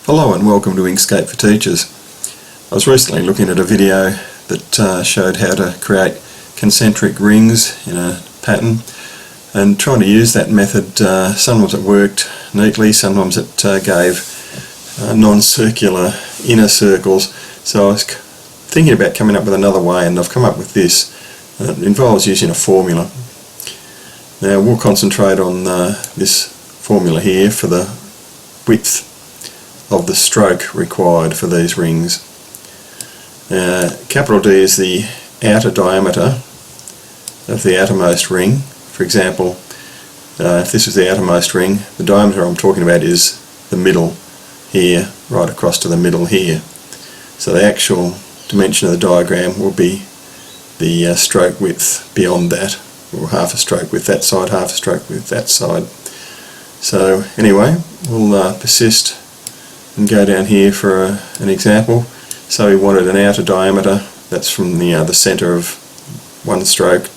Hello and welcome to Inkscape for Teachers. I was recently looking at a video that showed how to create concentric rings in a pattern, and trying to use that method. Sometimes it worked neatly, sometimes it gave non-circular inner circles, so I was thinking about coming up with another way, and I've come up with this. It involves using a formula. Now we'll concentrate on this formula here for the width of the stroke required for these rings. Capital D is the outer diameter of the outermost ring. For example, if this was the outermost ring, the diameter I'm talking about is the middle here, right across to the middle here. So the actual dimension of the diagram will be the stroke width beyond that, or half a stroke width that side, half a stroke width that side. So anyway, we'll persist and go down here for an example. So we wanted an outer diameter, that's from the centre of one stroke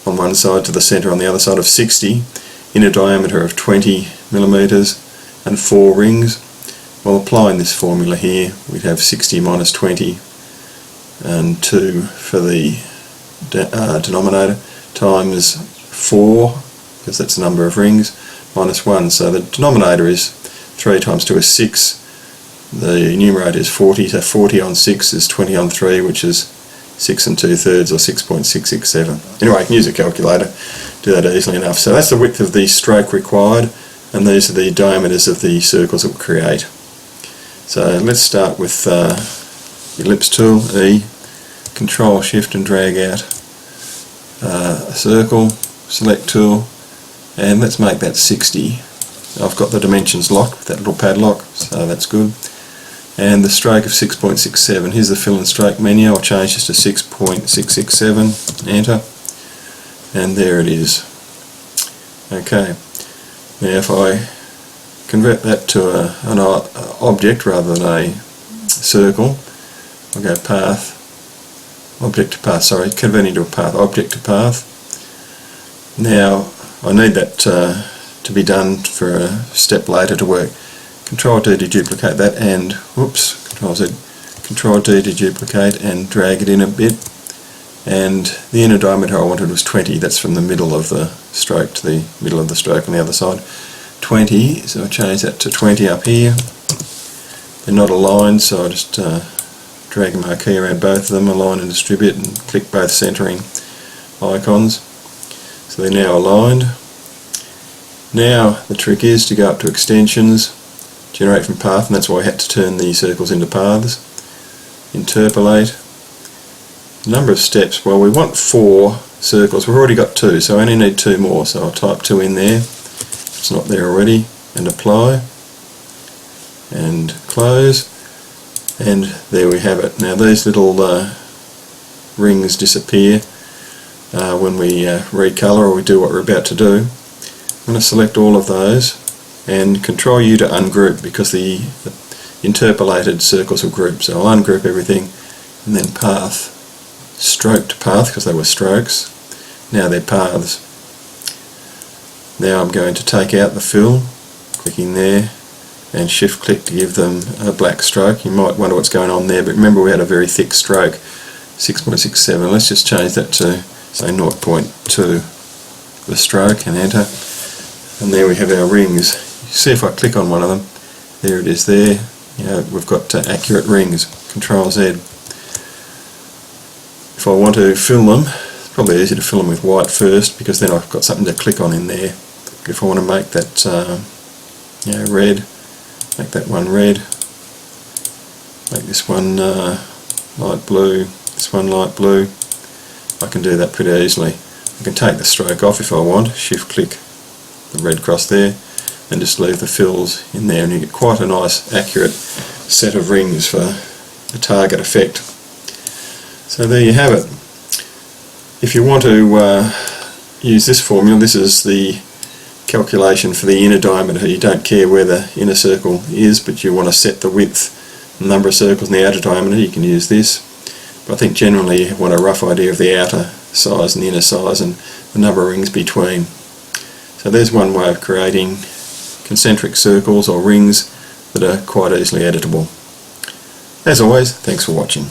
on one side to the centre on the other side, of 60, inner diameter of 20 millimeters, and 4 rings. Well, applying this formula here, we'd have 60 minus 20 and 2 for the denominator, times 4, because that's the number of rings, minus 1. So the denominator is 3 times 2 is 6. The numerator is 40, so 40 on 6 is 20 on 3, which is 6 2/3 or 6.667. Anyway, I can use a calculator, do that easily enough. So that's the width of the stroke required, and these are the diameters of the circles it will create. So let's start with the ellipse tool, E, Control Shift and drag out a circle, select tool, and let's make that 60. I've got the dimensions locked with that little padlock, so that's good. And the stroke of 6.67. Here's the fill and stroke menu. I'll change this to 6.667, enter, and there it is. Okay, now if I convert that to an object rather than a circle, I'll go path, object to path, sorry, converting to a path, object to path. Now I need that to be done for a step later to work. Control D to duplicate that, and whoops, Control Z, Control D to duplicate and drag it in a bit. And the inner diameter I wanted was 20. That's from the middle of the stroke to the middle of the stroke on the other side. 20, so I change that to 20 up here. They're not aligned, so I just drag my key around both of them, align and distribute, and click both centering icons. So they're now aligned. Now the trick is to go up to extensions, generate from path, and that's why I had to turn the circles into paths. Interpolate. Number of steps, well, we want 4 circles. We've already got 2, so I only need 2 more, so I'll type 2 in there if it's not there already, and apply and close, and there we have it. Now these little rings disappear when we recolour or we do what we're about to do. I'm going to select all of those and Control U to ungroup, because the interpolated circles will group. So I'll ungroup everything, and then path, stroke to path, because they were strokes. Now they're paths. Now I'm going to take out the fill, clicking there, and shift click to give them a black stroke. You might wonder what's going on there, but remember we had a very thick stroke, 6.67. Let's just change that to say 0.2 the stroke, and enter. And there we have our rings. See, if I click on one of them, there it is there. You know, we've got accurate rings. Control Z. If I want to fill them, it's probably easy to fill them with white first, because then I've got something to click on in there. But if I want to make that red, make that one red, make this one light blue, this one light blue, I can do that pretty easily. I can take the stroke off if I want, shift click the red cross there, and just leave the fills in there, and you get quite a nice accurate set of rings for the target effect. So there you have it. If you want to use this formula, this is the calculation for the inner diameter. You don't care where the inner circle is, but you want to set the width, the number of circles in the outer diameter, you can use this. But I think generally you want a rough idea of the outer size and the inner size and the number of rings between. So there's one way of creating concentric circles or rings that are quite easily editable. As always, thanks for watching.